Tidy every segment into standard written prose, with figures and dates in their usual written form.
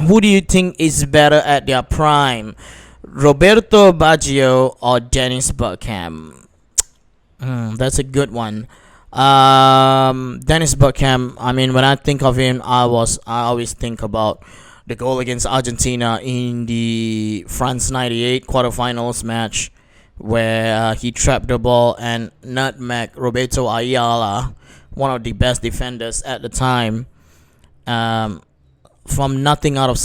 who do you think is better at their prime, Roberto Baggio or Dennis Bergkamp? That's a good one. Dennis Bergkamp. I mean, when I think of him, I always think about the goal against Argentina in the France '98 quarterfinals match, where he trapped the ball and nutmeg Roberto Ayala, one of the best defenders at the time, from nothing out of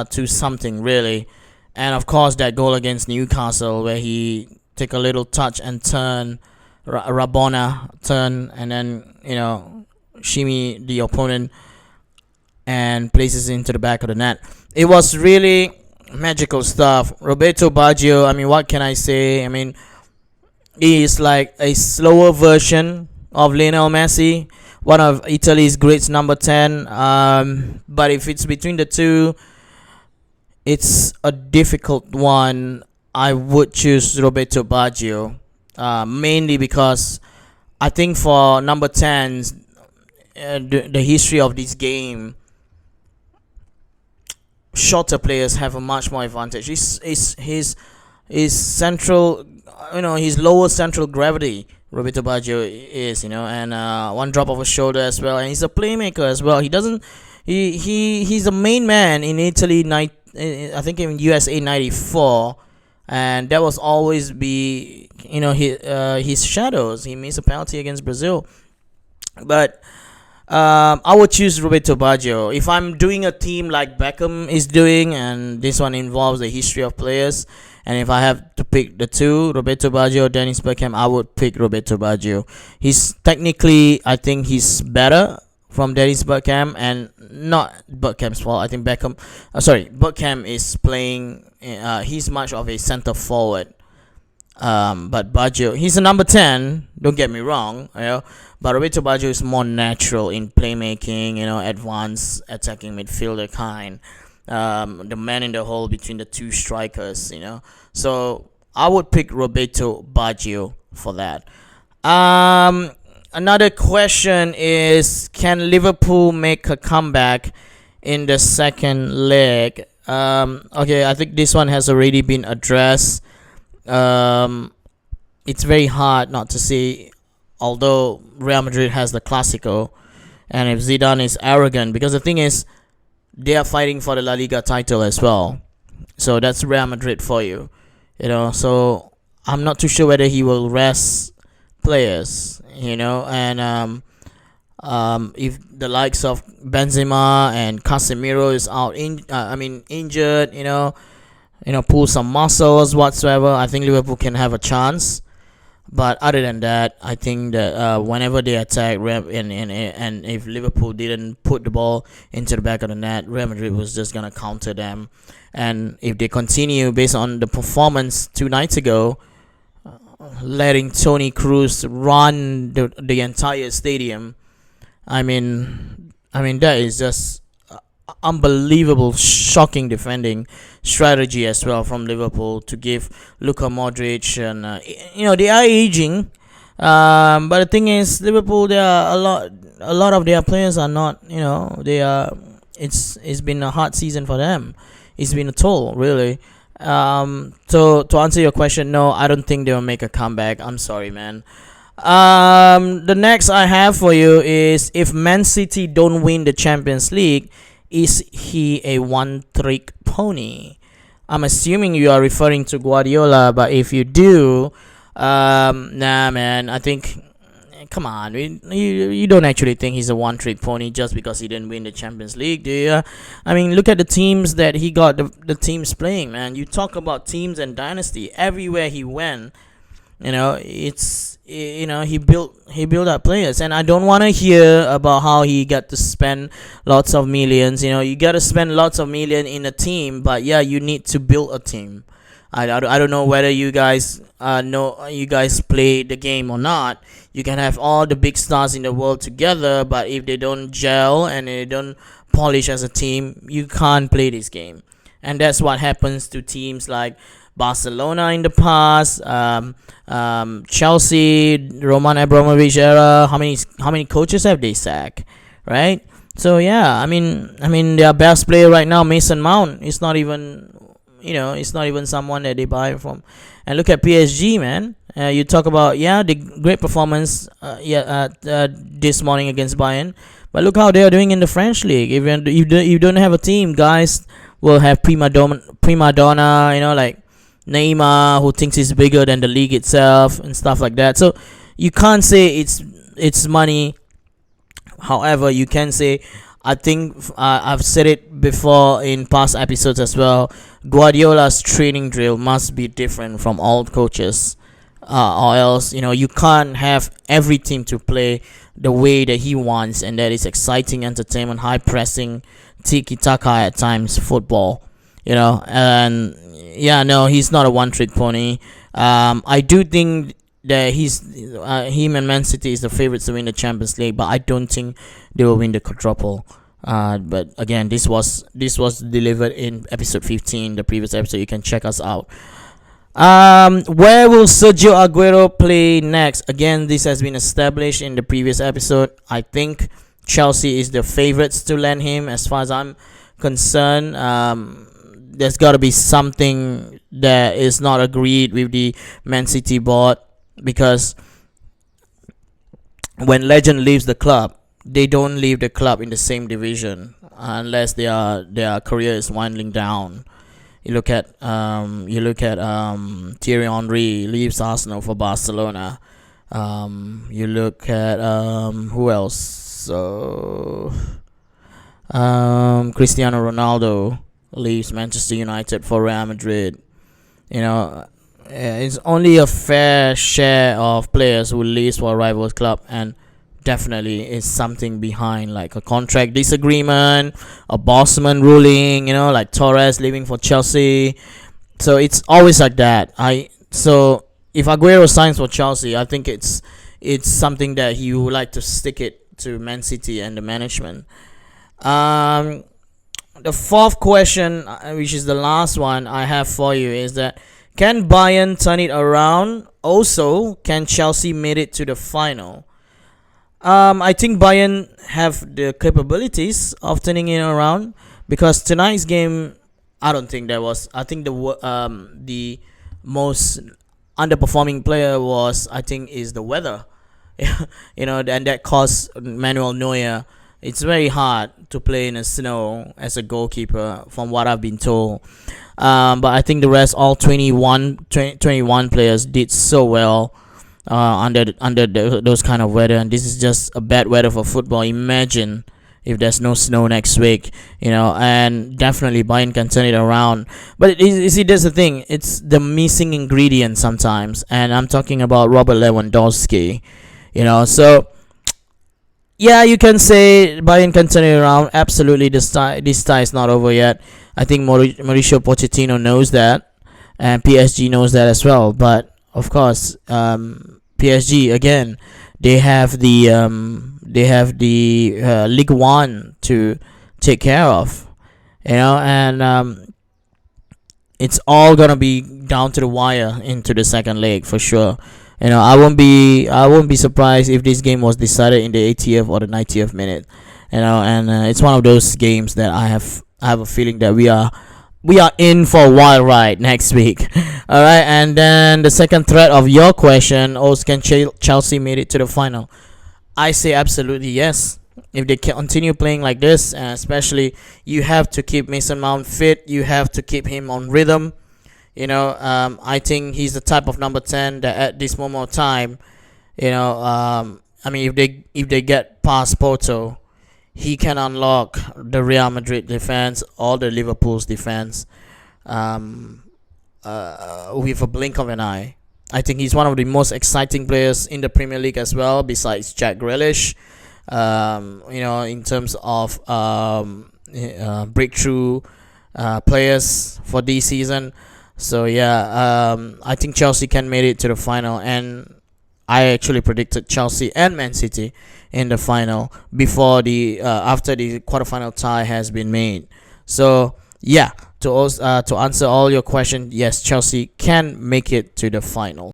to something really. And of course that goal against Newcastle, where he take a little touch and turn, Rabona turn, and then shimmy the opponent and places it into the back of the net. It was really magical stuff. Roberto Baggio, I mean, what can I say? I mean, he is like a slower version of Lionel Messi, one of Italy's greats, number 10. But if it's between the two, it's a difficult one. I would choose Roberto Baggio, mainly because I think for number 10s, the history of this game, shorter players have a much more advantage. His central, his lower central gravity, Roberto Baggio is, and one drop of a shoulder as well, and he's a playmaker as well. He's the main man in Italy. I think in USA '94, and that was always be his shadows. He missed a penalty against Brazil, but I would choose Roberto Baggio if I'm doing a team like Beckham is doing, and this one involves the history of players. And if I have to pick the two, Roberto Baggio or Dennis Bergkamp, I would pick Roberto Baggio. He's technically, I think he's better from Dennis Bergkamp, and not Bergkamp's fault. I think Bergkamp is playing. He's much of a center forward. But Baggio, he's a number 10. Don't get me wrong, but Roberto Baggio is more natural in playmaking. Advanced attacking midfielder kind. The man in the hole between the two strikers. So I would pick Roberto Baggio for that. Another question is, can Liverpool make a comeback in the second leg? Okay, I think this one has already been addressed. It's very hard not to say, although Real Madrid has the Clásico, and if Zidane is arrogant, because the thing is, they are fighting for the La Liga title as well. So that's Real Madrid for you. So I'm not too sure whether he will rest players, and if the likes of Benzema and Casemiro is out injured, pull some muscles whatsoever, I think Liverpool can have a chance. But other than that, I think that whenever they attack, and if Liverpool didn't put the ball into the back of the net, Real Madrid was just gonna counter them. And if they continue based on the performance 2 nights ago, letting Toni Kroos run the entire stadium, I mean that is just unbelievable, shocking defending strategy as well from Liverpool to give Luka Modric, and they are aging, but the thing is, Liverpool, there are a lot of their players are not, it's been a hard season for them. It's been a toll, really. So to answer your question, no, I don't think they will make a comeback. I'm sorry, man. The next I have for you is, if Man City don't win the Champions League, is he a one-trick pony? I'm assuming you are referring to Guardiola, but if you do, nah, man, I think, come on, you don't actually think he's a one-trick pony just because he didn't win the Champions League, do you? I mean, look at the teams that he got the teams playing, man. You talk about teams and dynasty. Everywhere he went, he built up players, and I don't want to hear about how he got to spend lots of millions. You got to spend lots of million in a team, but yeah, you need to build a team. I don't know whether you guys play the game or not. You can have all the big stars in the world together, but if they don't gel and they don't polish as a team, you can't play this game. And that's what happens to teams like Barcelona in the past, Chelsea, Roman Abramovich era. How many coaches have they sacked, right? So yeah, I mean their best player right now, Mason Mount, is not even, it's not even someone that they buy from. And look at PSG, man. You talk about, yeah, the great performance, this morning against Bayern, but look how they are doing in the French league. Even you don't have a team, guys will have prima donna, like Neymar, who thinks he's bigger than the league itself and stuff like that. So you can't say it's money. However, you can say, I think, I've said it before in past episodes as well. Guardiola's training drill must be different from all coaches, or else you can't have every team to play the way that he wants, and that is exciting entertainment, high pressing, tiki taka at times football. And yeah, no, he's not a one trick pony. I do think that him and Man City is the favorites to win the Champions League, but I don't think they will win the quadruple. But again, this was delivered in episode 15, the previous episode. You can check us out. Where will Sergio Aguero play next? Again, this has been established in the previous episode. I think Chelsea is the favorites to land him. As far as I'm concerned, there's got to be something that is not agreed with the Man City board, because when legend leaves the club, they don't leave the club in the same division unless their career is winding down. You look at Thierry Henry leaves Arsenal for Barcelona. You look at who else? So Cristiano Ronaldo leaves Manchester United for Real Madrid. It's only a fair share of players who leaves for a rival club, and definitely is something behind, like a contract disagreement, a bossman ruling, like Torres leaving for Chelsea. So it's always like that. So if Aguero signs for Chelsea, I think it's something that he would like to stick it to Man City and the management. The fourth question, which is the last one I have for you, is that, can Bayern turn it around? Also, can Chelsea make it to the final? I think Bayern have the capabilities of turning it around, because tonight's game, I don't think there was. I think the most underperforming player is the weather. And that cost Manuel Neuer. It's very hard to play in the snow as a goalkeeper, from what I've been told. But I think the rest, all 21 players, did so well under those kind of weather. And this is just a bad weather for football. Imagine if there's no snow next week, and definitely Bayern can turn it around. But you see, that's the thing. It's the missing ingredient sometimes, and I'm talking about Robert Lewandowski. So yeah, you can say Bayern can turn it around. Absolutely, this tie is not over yet. I think Mauricio Pochettino knows that, and PSG knows that as well. But of course, PSG again, they have the Ligue 1 to take care of, and it's all gonna be down to the wire into the second leg for sure. I won't be surprised if this game was decided in the 80th or the 90th minute. And it's one of those games that I have a feeling that we are in for a wild ride next week. All right, and then the second thread of your question: can Chelsea make it to the final? I say absolutely yes. If they continue playing like this, and especially you have to keep Mason Mount fit, you have to keep him on rhythm. I think he's the type of number 10 that at this moment of time, if they get past Porto, he can unlock the Real Madrid defense or the Liverpool's defense with a blink of an eye. I think he's one of the most exciting players in the Premier League as well, besides Jack Grealish. In terms of breakthrough players for this season. So yeah, I think Chelsea can make it to the final, and I actually predicted Chelsea and Man City in the final before after the quarterfinal tie has been made. So yeah, to answer all your questions, yes, Chelsea can make it to the final.